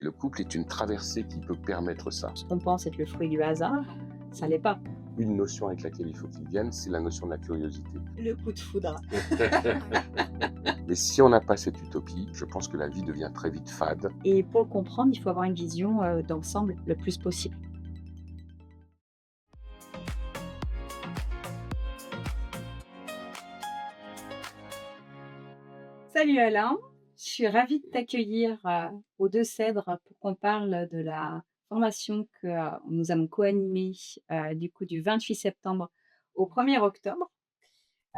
Le couple est une traversée qui peut permettre ça. Ce qu'on pense être le fruit du hasard, ça l'est pas. Une notion avec laquelle il faut qu'il vienne, c'est la notion de la curiosité. Le coup de foudre. Mais si on n'a pas cette utopie, je pense que la vie devient très vite fade. Et pour le comprendre, il faut avoir une vision, d'ensemble le plus possible. Salut Alain, je suis ravie de t'accueillir, aux Deux-Sèdres pour qu'on parle de la formation que, nous allons co-animer, du coup du 28 septembre au 1er octobre,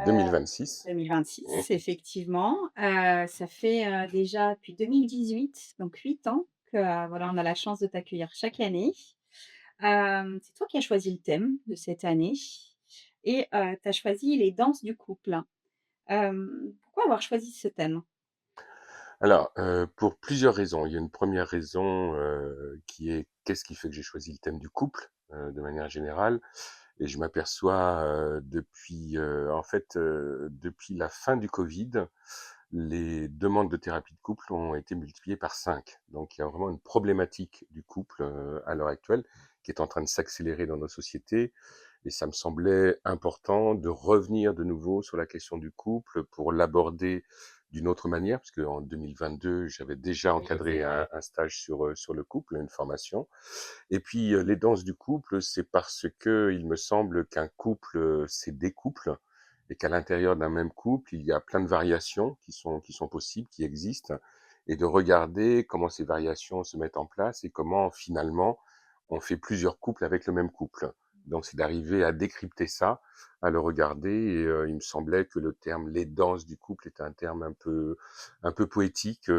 heu, 2026. 2026 effectivement. Ça fait, déjà depuis 2018, donc 8 ans que, voilà, on a la chance de t'accueillir chaque année. C'est toi qui as choisi le thème de cette année et tu as choisi les danses du couple. Pourquoi avoir choisi ce thème? Alors, pour plusieurs raisons. Il y a une première raison, qui est: qu'est-ce qui fait que j'ai choisi le thème du couple, de manière générale? Et je m'aperçois, depuis, depuis la fin du covid, les demandes de thérapie de couple ont été multipliées par 5. Donc il y a vraiment une problématique du couple, à l'heure actuelle, qui est en train de s'accélérer dans nos sociétés, et ça me semblait important de revenir de nouveau sur la question du couple pour l'aborder d'une autre manière, parce qu'en 2022, j'avais déjà encadré un stage sur le couple, une formation. Et puis, les danses du couple, c'est parce que il me semble qu'un couple, c'est des couples, et qu'à l'intérieur d'un même couple, il y a plein de variations qui sont possibles, qui existent, et de regarder comment ces variations se mettent en place et comment finalement on fait plusieurs couples avec le même couple. Donc c'est d'arriver à décrypter ça, à le regarder, et il me semblait que le terme «les danses du couple» était un terme un peu poétique,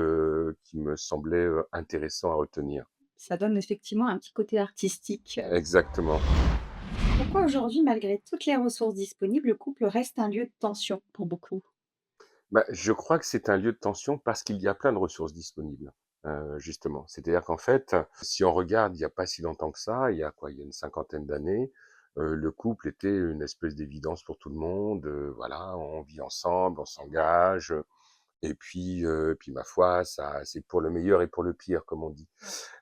qui me semblait, intéressant à retenir. Ça donne effectivement un petit côté artistique. Exactement. Pourquoi aujourd'hui, malgré toutes les ressources disponibles, le couple reste un lieu de tension pour beaucoup? Bah, je crois que c'est un lieu de tension parce qu'il y a plein de ressources disponibles, justement. C'est-à-dire qu'en fait, si on regarde, il y a pas si longtemps que ça, il y a quoi? Il y a une cinquantaine d'années, le couple était une espèce d'évidence pour tout le monde, voilà, on vit ensemble, on s'engage, et puis ma foi, ça c'est pour le meilleur et pour le pire, comme on dit.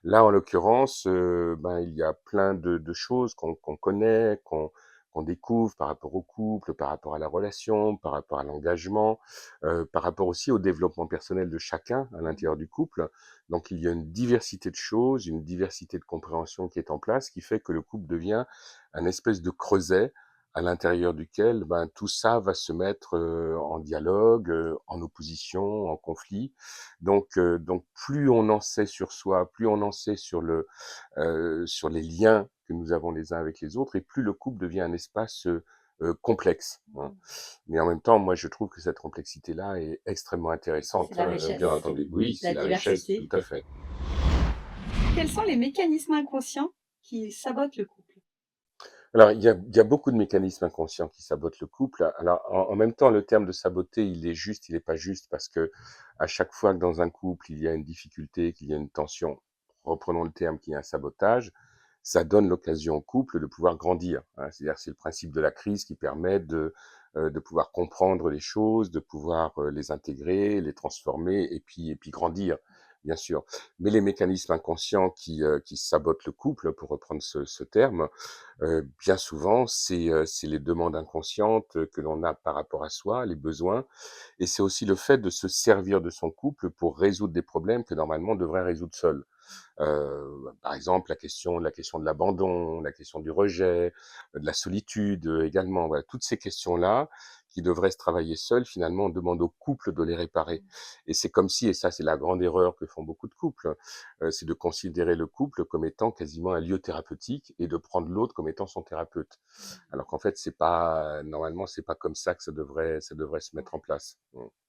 Là, en l'occurrence, ben, il y a plein de choses qu'on connaît, qu'on découvre par rapport au couple, par rapport à la relation, par rapport à l'engagement, par rapport aussi au développement personnel de chacun à l'intérieur du couple. Donc il y a une diversité de choses, une diversité de compréhension qui est en place, qui fait que le couple devient un espèce de creuset à l'intérieur duquel, ben, tout ça va se mettre, en dialogue, en opposition, en conflit. Donc plus on en sait sur soi, plus on en sait sur les liens que nous avons les uns avec les autres, et plus le couple devient un espace, complexe, hein. Mais en même temps, moi, je trouve que cette complexité-là est extrêmement C'est intéressante, la bien richesse, entendu. Oui, c'est la la richesse, tout diversité. à fait. Quels sont les mécanismes inconscients qui sabotent le couple? Alors, il y a beaucoup de mécanismes inconscients qui sabotent le couple. Alors, en même temps, le terme de saboter, il est juste, il est pas juste, parce que à chaque fois que dans un couple, il y a une difficulté, qu'il y a une tension, reprenons le terme qui est un sabotage, ça donne l'occasion au couple de pouvoir grandir, hein. C'est-à-dire, c'est le principe de la crise qui permet de pouvoir comprendre les choses, de pouvoir, les intégrer, les transformer, et puis grandir, bien sûr. Mais les mécanismes inconscients qui sabotent le couple, pour reprendre ce terme, bien souvent, c'est les demandes inconscientes que l'on a par rapport à soi, les besoins, et c'est aussi le fait de se servir de son couple pour résoudre des problèmes que normalement on devrait résoudre seul. Par exemple, la question de l'abandon, la question du rejet, de la solitude, également. Voilà, toutes ces questions-là qui devraient se travailler seules, finalement, on demande au couple de les réparer. Et c'est comme si, et ça c'est la grande erreur que font beaucoup de couples, c'est de considérer le couple comme étant quasiment un lieu thérapeutique et de prendre l'autre comme étant son thérapeute. Alors qu'en fait, c'est pas normalement, c'est pas comme ça que ça devrait se mettre en place.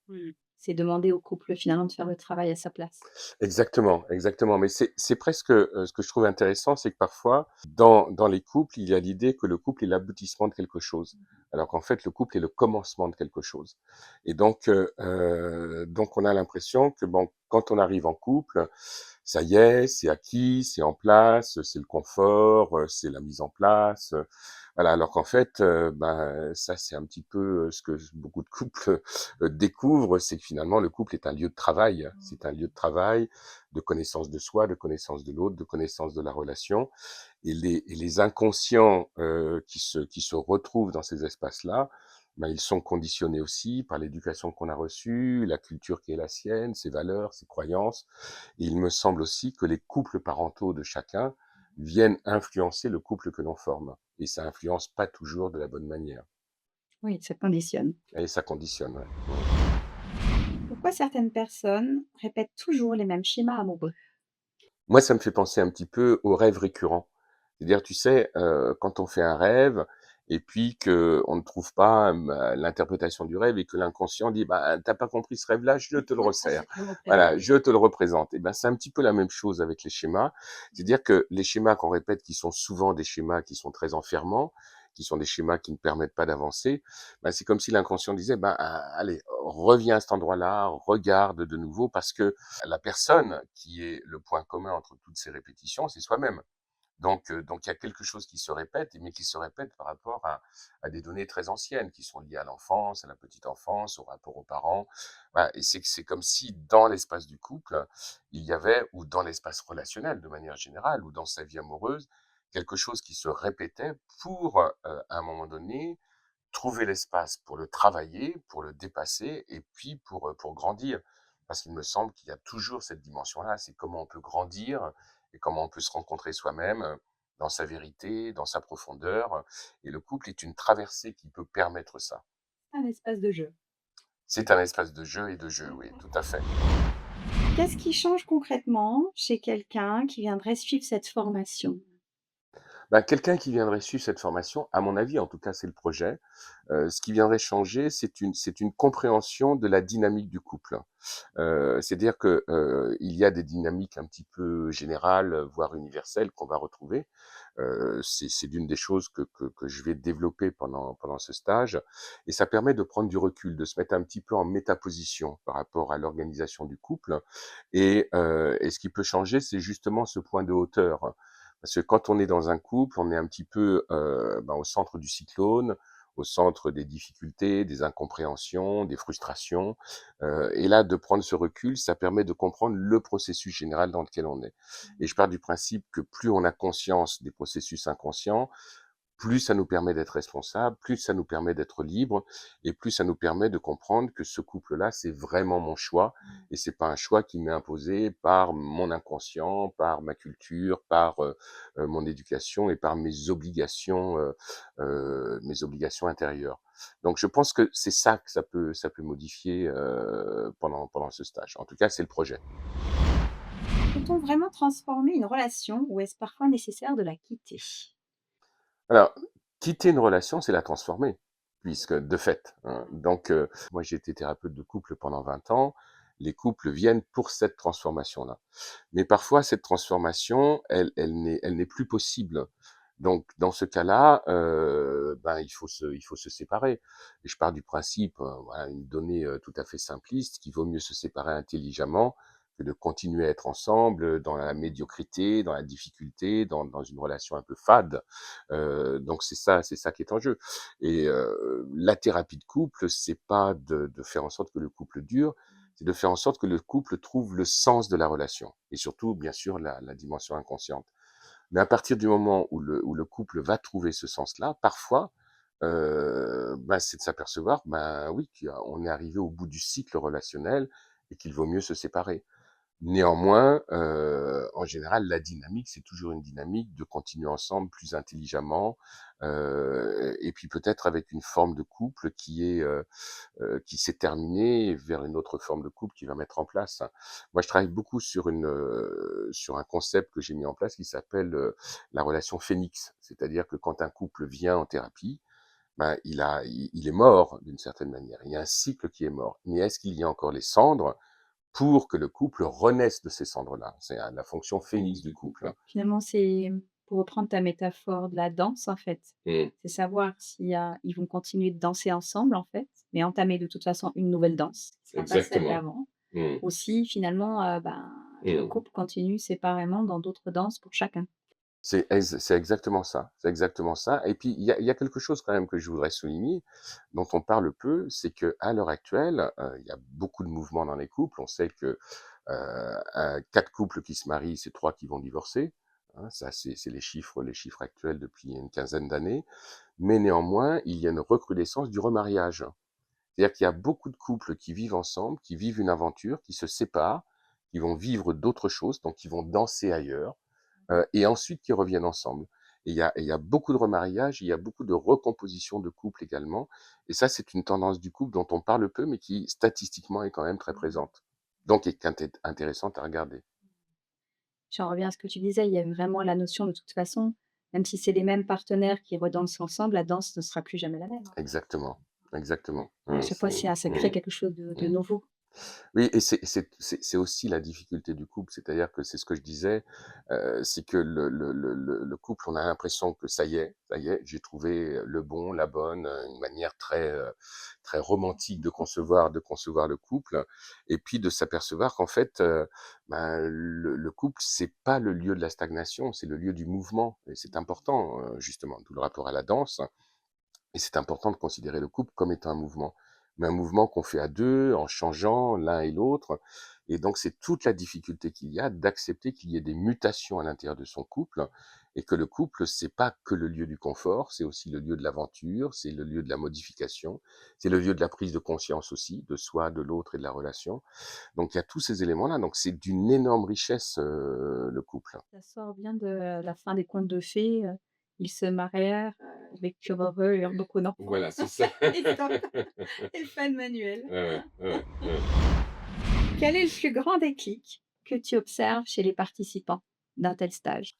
Mmh. C'est demander au couple finalement de faire le travail à sa place. Exactement, exactement. Mais c'est presque, ce que je trouve intéressant, c'est que parfois, dans les couples, il y a l'idée que le couple est l'aboutissement de quelque chose, alors qu'en fait, le couple est le commencement de quelque chose. Et donc on a l'impression que, bon, quand on arrive en couple, ça y est, c'est acquis, c'est en place, c'est le confort, c'est la mise en place, Voilà, alors qu'en fait, ben, ça, c'est un petit peu, ce que beaucoup de couples, découvrent, c'est que finalement le couple est un lieu de travail. C'est un lieu de travail, de connaissance de soi, de connaissance de l'autre, de connaissance de la relation et les inconscients, qui se retrouvent dans ces espaces-là, ben, ils sont conditionnés aussi par l'éducation qu'on a reçue, la culture qui est la sienne, ses valeurs, ses croyances. Et il me semble aussi que les couples parentaux de chacun viennent influencer le couple que l'on forme. Et ça influence pas toujours de la bonne manière. Oui, ça conditionne. Et ça conditionne, ouais. Pourquoi certaines personnes répètent toujours les mêmes schémas amoureux? Moi, ça me fait penser un petit peu aux rêves récurrents. C'est-à-dire, tu sais, quand on fait un rêve et puis qu'on ne trouve pas, l'interprétation du rêve et que l'inconscient dit: «Bah, tu pas compris ce rêve-là, je te le resserre. Je le représente. Voilà, je te le représente» et ben, c'est un petit peu la même chose avec les schémas. C'est-à-dire que les schémas qu'on répète, qui sont souvent des schémas qui sont très enfermants, qui sont des schémas qui ne permettent pas d'avancer, bah, c'est comme si l'inconscient disait: «Ben, allez, reviens à cet endroit-là, regarde de nouveau» parce que la personne qui est le point commun entre toutes ces répétitions, c'est soi-même. Donc il y a quelque chose qui se répète, mais qui se répète par rapport à des données très anciennes qui sont liées à l'enfance, à la petite enfance, au rapport aux parents. Voilà, et c'est comme si dans l'espace du couple, il y avait, ou dans l'espace relationnel de manière générale, ou dans sa vie amoureuse, quelque chose qui se répétait pour, à un moment donné, trouver l'espace pour le travailler, pour le dépasser et puis pour grandir. Parce qu'il me semble qu'il y a toujours cette dimension-là, c'est comment on peut grandir et comment on peut se rencontrer soi-même dans sa vérité, dans sa profondeur. Et le couple est une traversée qui peut permettre ça. Un espace de jeu. C'est un espace de jeu et de jeu, oui, tout à fait. Qu'est-ce qui change concrètement chez quelqu'un qui viendrait suivre cette formation? Ben, quelqu'un qui viendrait suivre cette formation, à mon avis, en tout cas c'est le projet, ce qui viendrait changer, c'est une compréhension de la dynamique du couple. C'est-à-dire que, il y a des dynamiques un petit peu générales, voire universelles qu'on va retrouver. C'est l'une des choses que je vais développer pendant ce stage et ça permet de prendre du recul, de se mettre un petit peu en métaposition par rapport à l'organisation du couple et ce qui peut changer, c'est justement ce point de hauteur. Parce que quand on est dans un couple, on est un petit peu, ben, au centre du cyclone, au centre des difficultés, des incompréhensions, des frustrations. Et là, de prendre ce recul, ça permet de comprendre le processus général dans lequel on est. Et je pars du principe que plus on a conscience des processus inconscients, plus ça nous permet d'être responsables, plus ça nous permet d'être libres, et plus ça nous permet de comprendre que ce couple-là, c'est vraiment mon choix, et c'est pas un choix qui m'est imposé par mon inconscient, par ma culture, par mon éducation et par mes obligations intérieures. Donc je pense que c'est ça que ça peut modifier pendant ce stage. En tout cas, c'est le projet. Peut-on vraiment transformer une relation ou est-ce parfois nécessaire de la quitter? Alors, quitter une relation, c'est la transformer, puisque de fait, hein. Donc, moi, j'ai été thérapeute de couple pendant 20 ans. Les couples viennent pour cette transformation-là. Mais parfois, cette transformation, elle n'est plus possible. Donc, dans ce cas-là, ben, il faut se séparer. Et je pars du principe, voilà, une donnée tout à fait simpliste, qu'il vaut mieux se séparer intelligemment que de continuer à être ensemble dans la médiocrité, dans la difficulté, dans une relation un peu fade. Donc c'est ça qui est en jeu. Et la thérapie de couple, c'est pas de faire en sorte que le couple dure, c'est de faire en sorte que le couple trouve le sens de la relation et surtout, bien sûr, la dimension inconsciente. Mais à partir du moment où le couple va trouver ce sens-là, parfois, bah, c'est de s'apercevoir, ben oui, qu'on est arrivé au bout du cycle relationnel et qu'il vaut mieux se séparer. Néanmoins, en général, la dynamique, c'est toujours une dynamique de continuer ensemble plus intelligemment, et puis peut-être avec une forme de couple qui s'est terminée vers une autre forme de couple qui va mettre en place. Moi, je travaille beaucoup sur un concept que j'ai mis en place qui s'appelle, la relation phénix. C'est-à-dire que quand un couple vient en thérapie, ben, il est mort d'une certaine manière. Il y a un cycle qui est mort. Mais est-ce qu'il y a encore les cendres pour que le couple renaisse de ces cendres-là? C'est la fonction phénix du couple. Finalement, c'est, pour reprendre ta métaphore de la danse, en fait. Mmh. C'est savoir s'il y a ils vont continuer de danser ensemble, en fait, mais entamer de toute façon une nouvelle danse, qui sera pas celle Exactement. d'avant. Mmh. Ou si finalement, ben, le Mmh. couple continue séparément dans d'autres danses pour chacun. C'est exactement ça, c'est exactement ça. Et puis il y a quelque chose quand même que je voudrais souligner, dont on parle peu, c'est qu'à l'heure actuelle, il y a beaucoup de mouvements dans les couples. On sait que, 4 couples qui se marient, c'est 3 qui vont divorcer, hein. Ça, c'est les chiffres actuels depuis une quinzaine d'années. Mais néanmoins, il y a une recrudescence du remariage. C'est-à-dire qu'il y a beaucoup de couples qui vivent ensemble, qui vivent une aventure, qui se séparent, qui vont vivre d'autres choses, donc qui vont danser ailleurs, et ensuite qui reviennent ensemble. Et il y a beaucoup de remariages, il y a beaucoup de recomposition de couples également. Et ça, c'est une tendance du couple dont on parle peu, mais qui statistiquement est quand même très présente. Donc, est intéressante à regarder. J'en reviens à ce que tu disais, il y a vraiment la notion de toute façon, même si c'est les mêmes partenaires qui redansent ensemble, la danse ne sera plus jamais la même. Exactement, exactement. À chaque fois, ça crée quelque chose de Mmh. nouveau. Oui, et c'est aussi la difficulté du couple, c'est-à-dire que c'est ce que je disais, c'est que le couple, on a l'impression que ça y est, j'ai trouvé le bon, la bonne, une manière très romantique de concevoir le couple, et puis de s'apercevoir qu'en fait, ben, le couple, c'est pas le lieu de la stagnation, c'est le lieu du mouvement, et c'est important, justement, d'où le rapport à la danse. Et c'est important de considérer le couple comme étant un mouvement, mais un mouvement qu'on fait à deux, en changeant l'un et l'autre. Et donc, c'est toute la difficulté qu'il y a d'accepter qu'il y ait des mutations à l'intérieur de son couple, et que le couple, c'est pas que le lieu du confort, c'est aussi le lieu de l'aventure, c'est le lieu de la modification, c'est le lieu de la prise de conscience aussi, de soi, de l'autre et de la relation. Donc, il y a tous ces éléments-là. Donc, c'est d'une énorme richesse, le couple. Ça sort bien de la fin des contes de fées, ils se marièrent, vécurent heureux et eurent beaucoup d'enfants. Voilà, c'est ça. Et stop, et fin de manuel. Ouais, ouais, ouais, ouais. Quel est le plus grand déclic que tu observes chez les participants d'un tel stage?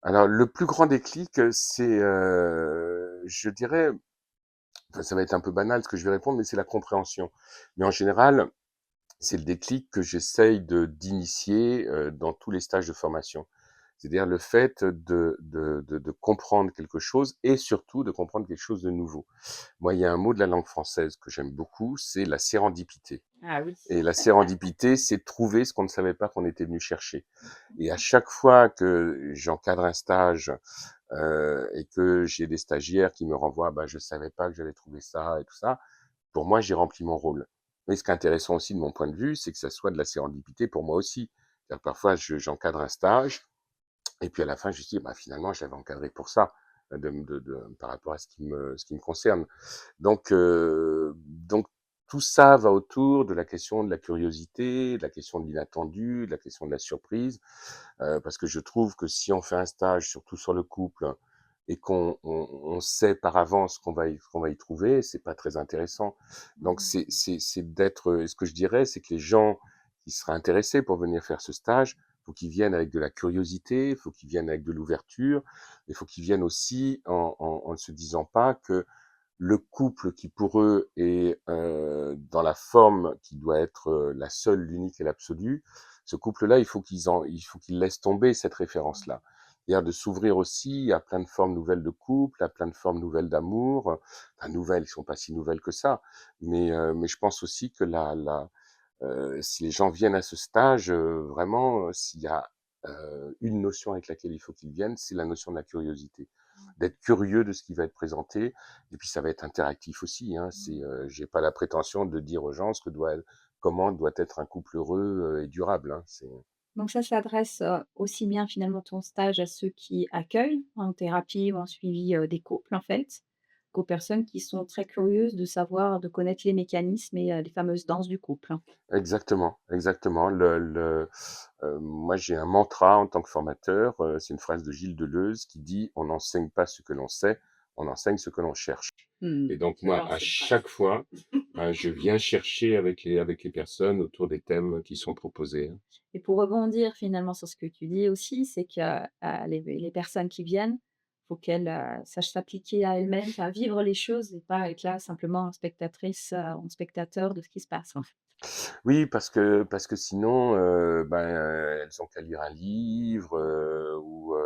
Alors, le plus grand déclic, c'est, je dirais, enfin, ça va être un peu banal ce que je vais répondre, mais c'est la compréhension. Mais en général, c'est le déclic que j'essaye d'initier dans tous les stages de formation. C'est-à-dire le fait de comprendre quelque chose, et surtout de comprendre quelque chose de nouveau. Moi, il y a un mot de la langue française que j'aime beaucoup, c'est la sérendipité. Ah oui. Et la sérendipité, c'est trouver ce qu'on ne savait pas qu'on était venu chercher. Et à chaque fois que j'encadre un stage, et que j'ai des stagiaires qui me renvoient: «Bah, je savais pas que j'allais trouver ça et tout ça», pour moi, j'ai rempli mon rôle. Mais ce qui est intéressant aussi de mon point de vue, c'est que ça soit de la sérendipité pour moi aussi. C'est-à-dire que parfois j'encadre un stage, et puis à la fin je me dis: «Bah, finalement je l'avais encadré pour ça», par rapport à ce qui me concerne. Donc tout ça va autour de la question de la curiosité, de la question de l'inattendu, de la question de la surprise, parce que je trouve que si on fait un stage, surtout sur le couple, et qu'on sait par avance ce qu'on va y trouver, c'est pas très intéressant. Donc c'est d'être, et ce que je dirais, c'est que les gens qui seraient intéressés pour venir faire ce stage, faut qu'ils viennent avec de la curiosité, il faut qu'ils viennent avec de l'ouverture, il faut qu'ils viennent aussi en ne se disant pas que le couple qui pour eux est, dans la forme qui doit être, la seule, l'unique et l'absolue, ce couple-là, il faut qu'ils laissent tomber cette référence-là. C'est-à-dire de s'ouvrir aussi à plein de formes nouvelles de couple, à plein de formes nouvelles d'amour, enfin nouvelles, ils sont pas si nouvelles que ça, mais je pense aussi que si les gens viennent à ce stage, vraiment, s'il y a, une notion avec laquelle il faut qu'ils viennent, c'est la notion de la curiosité. D'être curieux de ce qui va être présenté, et puis ça va être interactif aussi, hein. J'ai pas la prétention de dire aux gens comment doit être un couple heureux, et durable, hein. Donc ça s'adresse, aussi bien finalement ton stage à ceux qui accueillent en thérapie ou en suivi, des couples en fait, qu'aux personnes qui sont très curieuses de savoir, de connaître les mécanismes et les fameuses danses du couple, hein. Exactement, exactement. Moi, j'ai un mantra en tant que formateur, c'est une phrase de Gilles Deleuze qui dit: «On n'enseigne pas ce que l'on sait, on enseigne ce que l'on cherche». Et donc moi, J'adore à cette phrase. chaque fois, ben, je viens chercher avec les personnes autour des thèmes qui sont proposés, hein. Et pour rebondir finalement sur ce que tu dis aussi, c'est que, les personnes qui viennent, faut qu'elles, sachent s'appliquer à elles-mêmes, faire vivre les choses et pas être là simplement spectatrice, ou spectateur de ce qui se passe, en fait. Oui, parce que sinon, ben, elles ont qu'à lire un livre, ou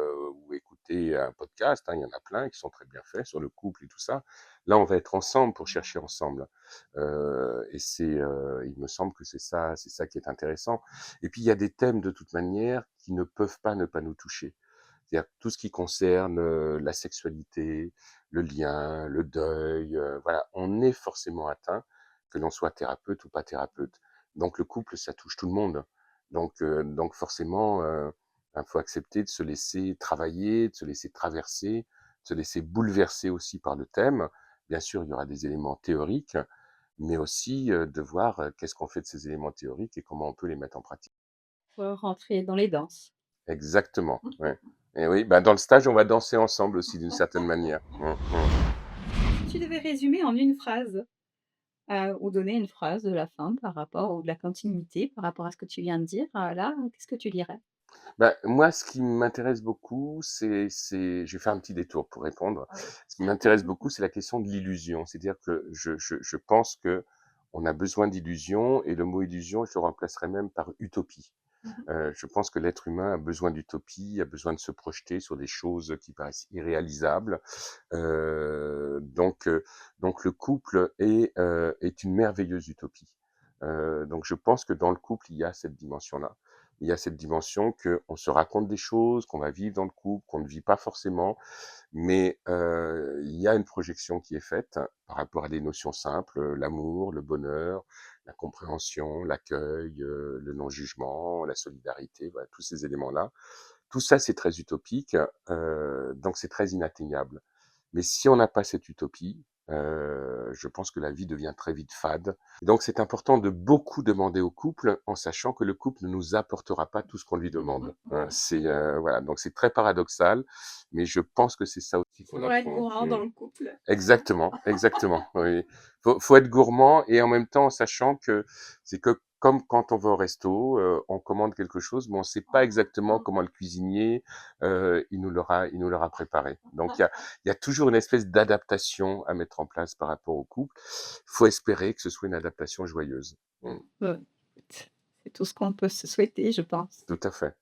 écouter un podcast, hein. Il y en a plein qui sont très bien faits sur le couple et tout ça. Là, on va être ensemble pour chercher ensemble, et il me semble que c'est ça qui est intéressant. Et puis il y a des thèmes de toute manière qui ne peuvent pas ne pas nous toucher. C'est-à-dire tout ce qui concerne, la sexualité, le lien, le deuil, voilà, on est forcément atteint, que l'on soit thérapeute ou pas thérapeute. Donc le couple, ça touche tout le monde. Donc forcément, faut accepter de se laisser travailler, de se laisser traverser, de se laisser bouleverser aussi par le thème. Bien sûr, il y aura des éléments théoriques, mais aussi, de voir, qu'est-ce qu'on fait de ces éléments théoriques et comment on peut les mettre en pratique. Faut rentrer dans les danses. Exactement, ouais, et oui, bah, dans le stage, on va danser ensemble aussi d'une certaine manière. Si tu devais résumer en une phrase, ou donner une phrase de la fin par rapport ou de la continuité par rapport à ce que tu viens de dire, là, qu'est-ce que tu dirais? Bah, moi, ce qui m'intéresse beaucoup, je vais faire un petit détour pour répondre. Oui. Ce qui m'intéresse beaucoup, c'est la question de l'illusion. C'est-à-dire que je pense que on a besoin d'illusion et le mot illusion, je le remplacerais même par utopie. Mmh. Je pense que l'être humain a besoin d'utopie, a besoin de se projeter sur des choses qui paraissent irréalisables. Donc le couple est une merveilleuse utopie. Donc je pense que dans le couple, il y a cette dimension-là. Il y a cette dimension qu'on se raconte des choses, qu'on va vivre dans le couple, qu'on ne vit pas forcément, mais il y a une projection qui est faite par rapport à des notions simples, l'amour, le bonheur, la compréhension, l'accueil, le non-jugement, la solidarité, voilà, tous ces éléments-là. Tout ça, c'est très utopique, donc c'est très inatteignable. Mais si on n'a pas cette utopie, je pense que la vie devient très vite fade. Et donc c'est important de beaucoup demander au couple, en sachant que le couple ne nous apportera pas tout ce qu'on lui demande. Voilà, donc c'est très paradoxal, mais je pense que c'est ça aussi qu'il faut Faut être apprendre. gourmand dans le couple. Exactement, exactement, oui. Faut être gourmand et en même temps en sachant que c'est que comme quand on va au resto, on commande quelque chose, mais on sait pas exactement comment le cuisinier, il nous l'aura préparé. Donc il y a toujours une espèce d'adaptation à mettre en place par rapport au couple. Faut espérer que ce soit une adaptation joyeuse. Bah, écoute, c'est tout ce qu'on peut se souhaiter, je pense. Tout à fait.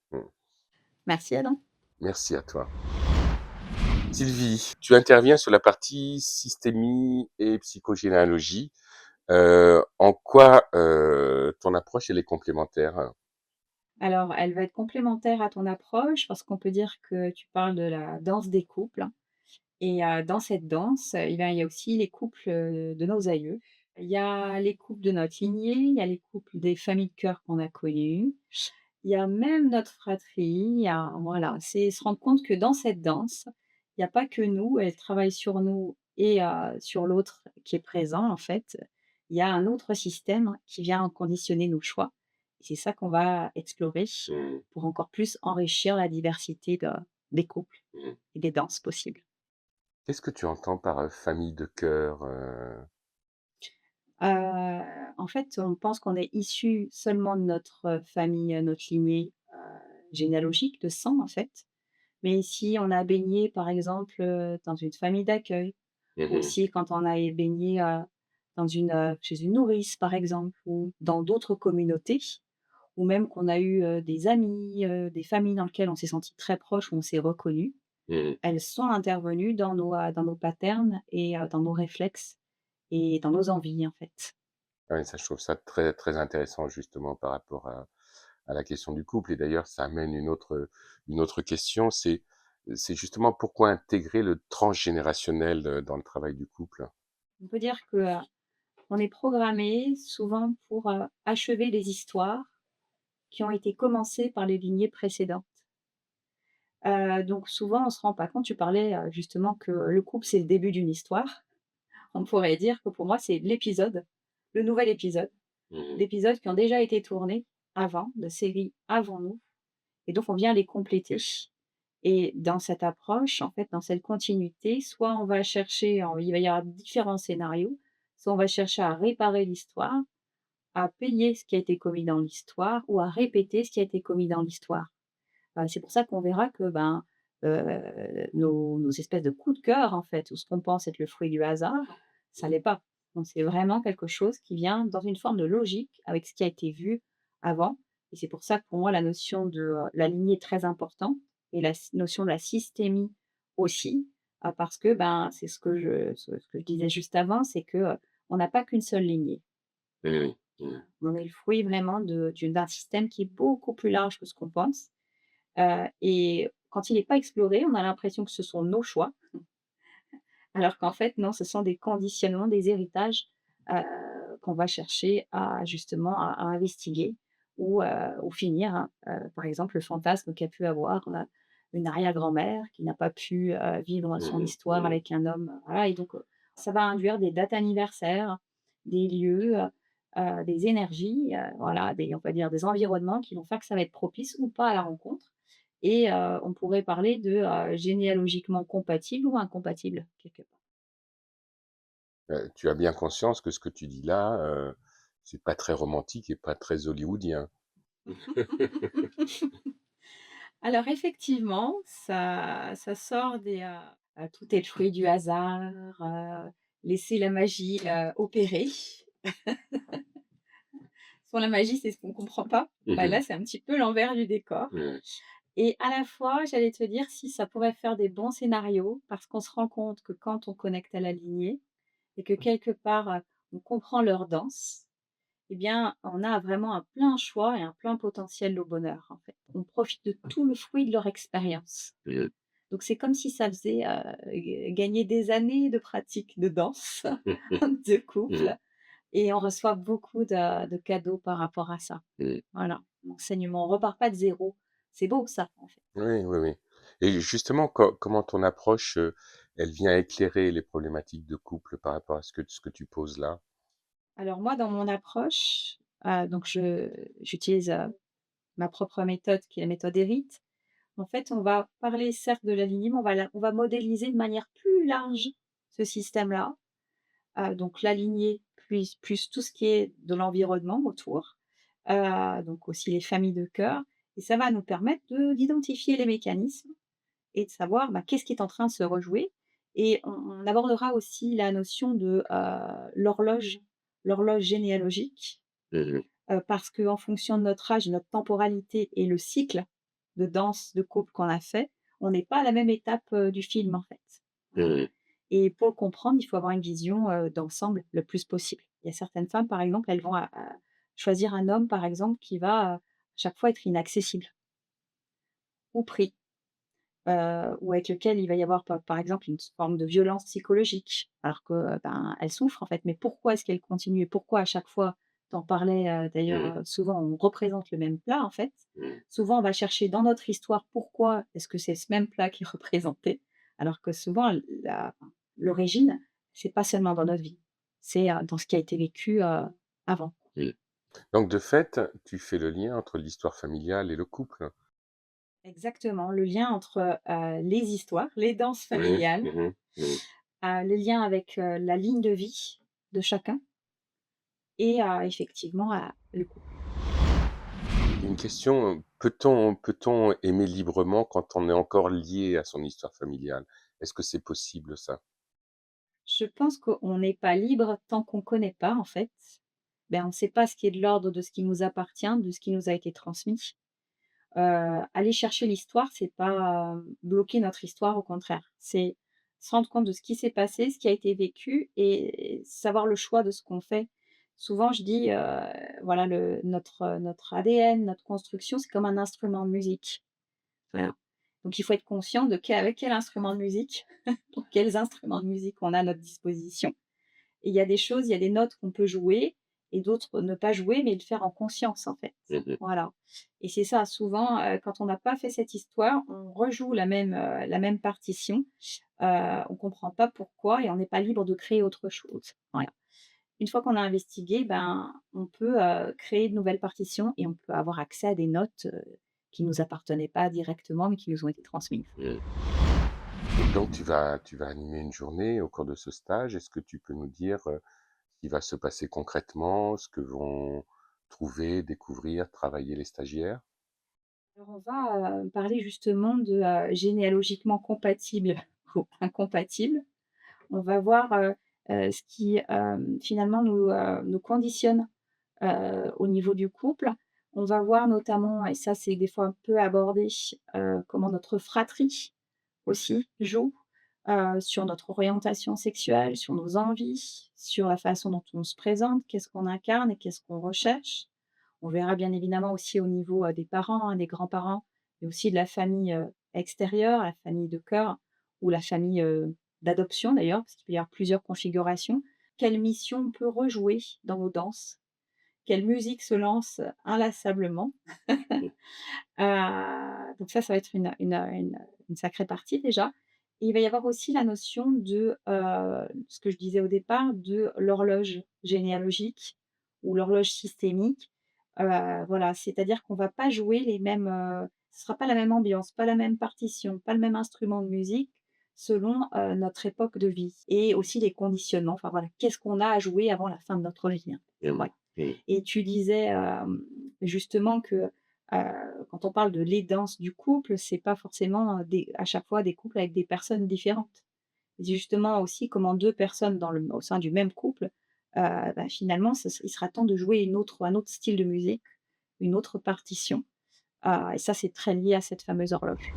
Merci Adam. Merci à toi. Sylvie, tu interviens sur la partie systémie et psychogénéalogie. En quoi, ton approche, elle est complémentaire? Alors, elle va être complémentaire à ton approche parce qu'on peut dire que tu parles de la danse des couples et dans cette danse, eh bien, il y a aussi les couples, de nos aïeux. Il y a les couples de notre lignée, il y a les couples des familles de cœur qu'on a connues. Il y a même notre fratrie, il y a voilà, c'est se rendre compte que dans cette danse, il y a pas que nous, elle travaille sur nous et sur l'autre qui est présent, en fait. Il y a un autre système qui vient conditionner nos choix. C'est ça qu'on va explorer Mmh. pour encore plus enrichir la diversité des couples Mmh. et des danses possibles. Qu'est-ce que tu entends par, famille de cœur? En fait, on pense qu'on est issu seulement de notre, famille, notre lignée, généalogique de sang, en fait. Mais si on a baigné, par exemple, dans une famille d'accueil, Mmh ou mh. aussi quand on a baigné, chez une nourrice, par exemple, ou dans d'autres communautés, ou même qu'on a eu, des amis, des familles dans lesquelles on s'est senti très proche, où on s'est reconnu, Mmh. elles sont intervenues dans nos patterns et dans nos réflexes et dans nos envies, en fait. Ouais, ça, je trouve ça très, très intéressant justement par rapport à la question du couple et d'ailleurs ça amène une autre question, c'est justement pourquoi intégrer le transgénérationnel, dans le travail du couple? On peut dire que, on est programmé souvent pour, achever les histoires qui ont été commencées par les lignées précédentes. Donc souvent, on se rend pas compte, tu parlais, justement que le couple, c'est le début d'une histoire. On pourrait dire que pour moi, c'est l'épisode, le nouvel épisode, Mmh. d'épisodes qui ont déjà été tournés avant, de séries avant nous et donc on vient les compléter et dans cette approche, en fait, dans cette continuité, soit on va chercher il va y avoir différents scénarios, soit on va chercher à réparer l'histoire, à payer ce qui a été commis dans l'histoire ou à répéter ce qui a été commis dans l'histoire. C'est pour ça qu'on verra que, ben, nos espèces de coups de cœur, en fait, ou ce qu'on pense être le fruit du hasard, ça l'est pas. Donc c'est vraiment quelque chose qui vient dans une forme de logique avec ce qui a été vu avant et c'est pour ça que pour moi la notion de, la lignée est très importante et la notion de la systémie aussi, parce que, ben, c'est ce que je disais juste avant, c'est que, on n'a pas qu'une seule lignée. Oui, oui. Mmh. On est le fruit vraiment d'un système qui est beaucoup plus large que ce qu'on pense. Et quand il n'est pas exploré, on a l'impression que ce sont nos choix, alors qu'en fait, non, ce sont des conditionnements, des héritages, heu, qu'on va chercher à justement à investiguer ou finir, hein, par exemple, le fantasme qu'a pu avoir, une arrière-grand-mère qui n'a pas pu, vivre son Mmh. histoire avec un homme, voilà et donc ça va induire des dates anniversaires, des lieux, des énergies, voilà, des on va dire des environnements qui vont faire que ça va être propice ou pas à la rencontre et on pourrait parler de, généalogiquement compatible ou incompatible, quelque part. Tu as bien conscience que ce que tu dis là, c'est pas très romantique et pas très hollywoodien. Alors effectivement, ça sort des, tout est le fruit du hasard, laisser la magie, opérer. Sans la magie, c'est ce qu'on comprend pas. Bah, Mmh. là, c'est un petit peu l'envers du décor Ouais. et à la fois, j'allais te dire si ça pourrait faire des bons scénarios parce qu'on se rend compte que quand on connecte à la lignée et que quelque part, on comprend leur danse, eh bien, on a vraiment un plein choix et un plein potentiel au bonheur, en fait. On profite de tout le fruit de leur expérience. Mmh. Donc c'est comme si ça faisait, gagner des années de pratique de danse, de Mmh. couple et on reçoit beaucoup de cadeaux par rapport à ça. Mmh. Voilà, l'enseignement, on repart pas de zéro. C'est beau ça, en fait. Oui, oui, oui. Et justement, comment ton approche, elle vient éclairer les problématiques de couple par rapport à ce que tu poses là? Alors moi, dans mon approche, donc j'utilise, ma propre méthode qui est la méthode ERIT. En fait, on va parler certes de l'alignement, on va modéliser de manière plus large ce système-là. Donc l'aligner plus tout ce qui est de l'environnement autour, donc aussi les familles de cœur et ça va nous permettre d'identifier les mécanismes et de savoir, bah, qu'est-ce qui est en train de se rejouer et on abordera aussi la notion de, l'horloge généalogique, Mmh. parce qu'en fonction de notre âge, notre temporalité et le cycle de danse de couple qu'on a fait, on n'est pas à la même étape, du film, en fait. Voilà. Mmh. Et pour le comprendre, il faut avoir une vision, d'ensemble le plus possible. Il y a certaines femmes, par exemple, elles vont choisir un homme, par exemple, qui va, chaque fois être inaccessible ou pris, ou avec lequel il va y avoir par exemple une forme de violence psychologique. Alors que, ben, elle souffre en fait, mais pourquoi est-ce qu'elle continue et pourquoi à chaque fois tu en parlais, d'ailleurs, Mmh. souvent on représente le même plat en fait. Mmh. Souvent on va chercher dans notre histoire pourquoi est-ce que c'est ce même plat qui est représenté? Alors que souvent l'origine, c'est pas seulement dans notre vie, c'est, dans ce qui a été vécu, avant. Mmh. Donc de fait, tu fais le lien entre l'histoire familiale et le couple? Exactement, le lien entre, les histoires, les danses Mmh. familiales, Mmh. Mmh. le lien avec, la ligne de vie de chacun et effectivement, le couple. Une question, peut-on aimer librement quand on est encore lié à son histoire familiale? Est-ce que c'est possible ça? Je pense qu'on n'est pas libre tant qu'on ne connaît pas, en fait. Ben, on ne sait pas ce qui est de l'ordre de ce qui nous appartient, de ce qui nous a été transmis. Aller chercher l'histoire, c'est pas, bloquer notre histoire, au contraire. C'est se rendre compte de ce qui s'est passé, ce qui a été vécu et savoir le choix de ce qu'on fait. Souvent, je dis, voilà, notre ADN, notre construction, c'est comme un instrument de musique. Voilà. Donc il faut être conscient de avec quel instrument de musique, pour quels instruments de musique on a à notre disposition. Et il y a des choses, il y a des notes qu'on peut jouer et d'autres ne pas jouer, mais le faire en conscience, en fait. Mmh. Voilà. Et c'est ça, souvent, quand on n'a pas fait cette histoire, on rejoue la même partition, on comprend pas pourquoi et on n'est pas libre de créer autre chose. Voilà. Une fois qu'on a investigué, ben, on peut, créer de nouvelles partitions et on peut avoir accès à des notes, qui nous appartenaient pas directement, mais qui nous ont été transmises. Mmh. Donc tu vas animer une journée au cours de ce stage. Est-ce que tu peux nous dire, ce qui va se passer concrètement, ce que vont trouver, découvrir, travailler les stagiaires? Alors on va, parler justement de, généalogiquement compatible ou incompatible. On va voir, ce qui, finalement nous conditionne, au niveau du couple. On va voir notamment et ça c'est des fois un peu abordé, comment notre fratrie aussi joue, sur notre orientation sexuelle, sur nos envies, sur la façon dont on se présente, qu'est-ce qu'on incarne et qu'est-ce qu'on recherche. On verra bien évidemment aussi au niveau, des parents, hein, des grands-parents et aussi de la famille, extérieure, la famille de cœur ou la famille, d'adoption d'ailleurs, parce qu'il peut y avoir plusieurs configurations. Quelle mission on peut rejouer dans vos danses? Quelle musique se lance inlassablement? Mmh. Donc ça va être une sacrée partie déjà. Et il va y avoir aussi la notion de, ce que je disais au départ, de l'horloge généalogique ou l'horloge systémique. Voilà, c'est-à-dire qu'on va pas jouer les mêmes, ce sera pas la même ambiance, pas la même partition, pas le même instrument de musique selon, notre époque de vie et aussi les conditionnements. Enfin voilà, qu'est-ce qu'on a à jouer avant la fin de notre vie, hein? Mmh. Ouais. Mmh. Et tu disais, justement que, quand on parle de l'aidance du couple, c'est pas forcément, des à chaque fois des couples avec des personnes différentes. C'est justement aussi comment 2 personnes au sein du même couple, finalement, il sera temps de jouer un autre style de musique, une autre partition, et ça, c'est très lié à cette fameuse horloge.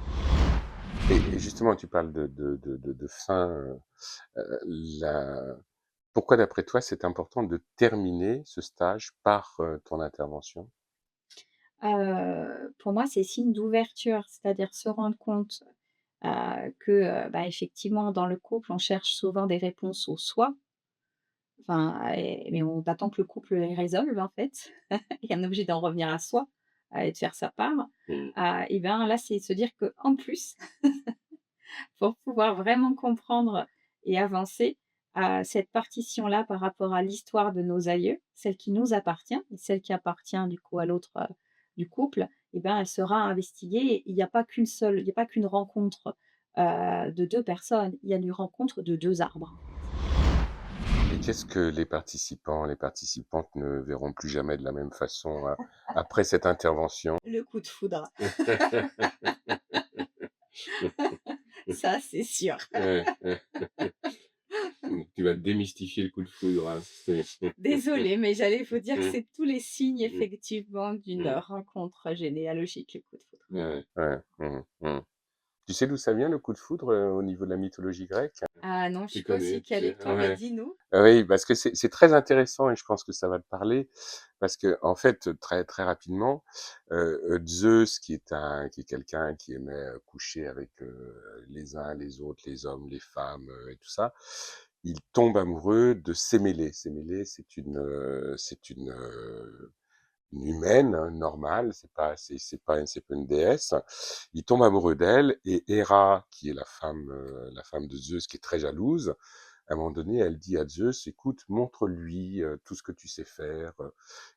Et justement, tu parles de fin, la pourquoi d'après toi, c'est important de terminer ce stage par, ton intervention? Pour moi, c'est signe d'ouverture, c'est-à-dire se rendre compte, que, effectivement, dans le couple, on cherche souvent des réponses au soi, enfin mais on attend que le couple les résolve, en fait et on est obligé d'en revenir à soi, et de faire sa part. Mmh. Et bien, là, c'est se dire qu'en plus, pour pouvoir vraiment comprendre et avancer, cette partition-là par rapport à l'histoire de nos aïeux, celle qui nous appartient et celle qui appartient du coup à l'autre, du couple, et ben, elle sera investiguée et il y a pas qu'une rencontre, de 2 personnes, il y a une rencontre de 2 arbres. Et qu'est-ce que les participants, les participantes ne verront plus jamais de la même façon, après cette intervention? Le coup de foudre, ça c'est sûr. Ouais, ouais. Tu vas démystifier le coup de foudre, hein, c'est Désolée, mais j'allais vous dire que mmh, c'est tous les signes mmh, effectivement d'une mmh. rencontre généalogique, le coup de foudre. Ouais, ouais. Mmh, mmh. Tu sais d'où ça vient le coup de foudre, au niveau de la mythologie grecque? Ah non, je Tu suis pas aussi connais, tu calée sais? que toi, mais Ouais. dis-nous? Oui, parce que c'est très intéressant et je pense que ça va te parler parce qu'en fait, très très rapidement, Zeus qui est quelqu'un qui aimait, coucher avec, les uns, les autres, les hommes, les femmes, et tout ça, il tombe amoureux de Sémélé. Sémélé, une humaine, hein, normale, c'est pas une déesse. Il tombe amoureux d'elle et Héra, qui est la femme de Zeus, qui est très jalouse, à un moment donné, elle dit à Zeus: «Écoute, montre-lui, tout ce que tu sais faire»,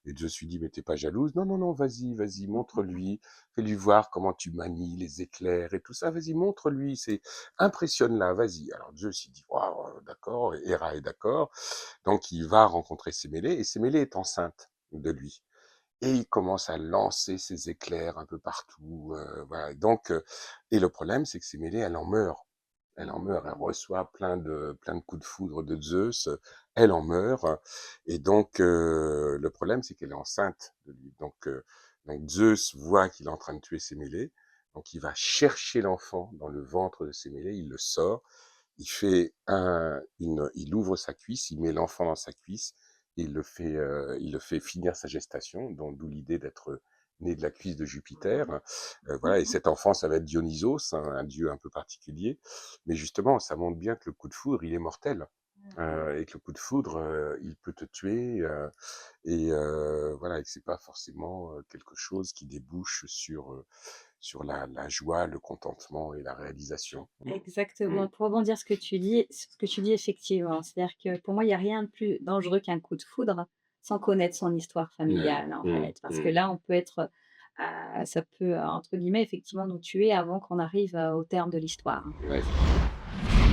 et Zeus lui dit: «Mais t'es pas jalouse?» «Non, non, non, vas-y, vas-y, montre-lui, fais-lui voir comment tu manies les éclairs et tout ça, vas-y, montre-lui, impressionne-la, vas-y». Alors Zeus, il dit: «Waouh, d'accord», et Héra est d'accord. Donc il va rencontrer Sémélé et Sémélé est enceinte de lui. Et il commence à lancer ses éclairs un peu partout, voilà. Donc, et le problème, c'est que Sémélé, elle en meurt. Elle en meurt, elle reçoit plein de coups de foudre de Zeus, elle en meurt, et donc, le problème, c'est qu'elle est enceinte de lui. Donc Zeus voit qu'il est en train de tuer Sémélé, donc il va chercher l'enfant dans le ventre de Sémélé, il le sort, il ouvre sa cuisse, il met l'enfant dans sa cuisse, et il le fait finir sa gestation, donc d'où l'idée d'être né de la cuisse de Jupiter. Voilà, et cet enfant, ça va être Dionysos, un dieu un peu particulier. Mais justement, ça montre bien que le coup de foudre, il est mortel. Et que le coup de foudre, il peut te tuer, voilà, et que c'est pas forcément quelque chose qui débouche sur la joie, le contentement et la réalisation. Exactement. Mmh. Pour rebondir sur ce que tu dis effectivement, c'est-à-dire que pour moi, il y a rien de plus dangereux qu'un coup de foudre sans connaître son histoire Ouais. familiale, en Mmh. fait. Parce que Mmh. là, ça peut, entre guillemets, effectivement nous tuer avant qu'on arrive, au terme de l'histoire. Ouais.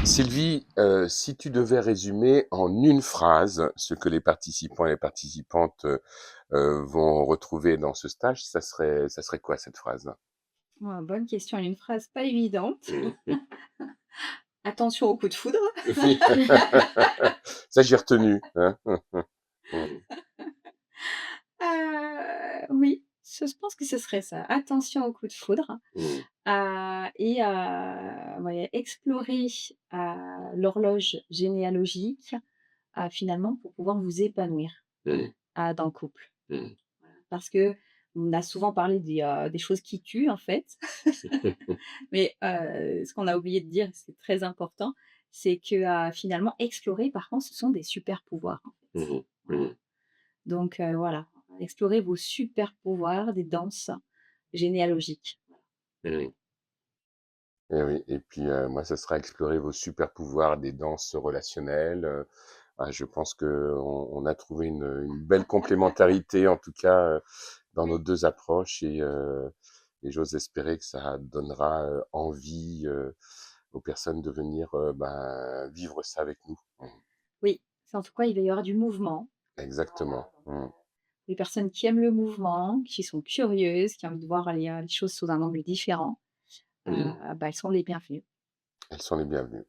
Sylvie, si tu devais résumer en une phrase ce que les participants et les participantes, vont retrouver dans ce stage, ça serait quoi cette phrase? Ouais, bonne question, une phrase pas évidente. Mmh. Attention au coup de foudre. Oui. Ça, j'ai retenu, hein. Mmh. Oui, je pense que ce serait ça. Attention au coup de foudre, Mmh. et ouais, explorer, l'horloge généalogique, finalement pour pouvoir vous épanouir, Mmh. dans le couple. Mmh. Parce que On a souvent parlé des choses qui tuent, en fait, mais ce qu'on a oublié de dire, c'est très important, c'est que, finalement, explorer, par contre, ce sont des super pouvoirs, en fait. Mmh Voilà. mh. Donc voilà, explorer vos super pouvoirs des danses généalogiques. Mmh. Et oui, et puis, moi, ce sera explorer vos super pouvoirs des danses relationnelles, je pense qu'on a trouvé une belle complémentarité, en tout cas, dans nos 2 approches, et j'ose espérer que ça donnera, envie, aux personnes de venir, vivre ça avec nous. Mmh. Oui, c'est en tout cas, il va y avoir du mouvement. Exactement. Mmh. Les personnes qui aiment le mouvement, qui sont curieuses, qui ont envie de voir les choses sous un angle différent, Mmh. elles sont les bienvenues. Elles sont les bienvenues.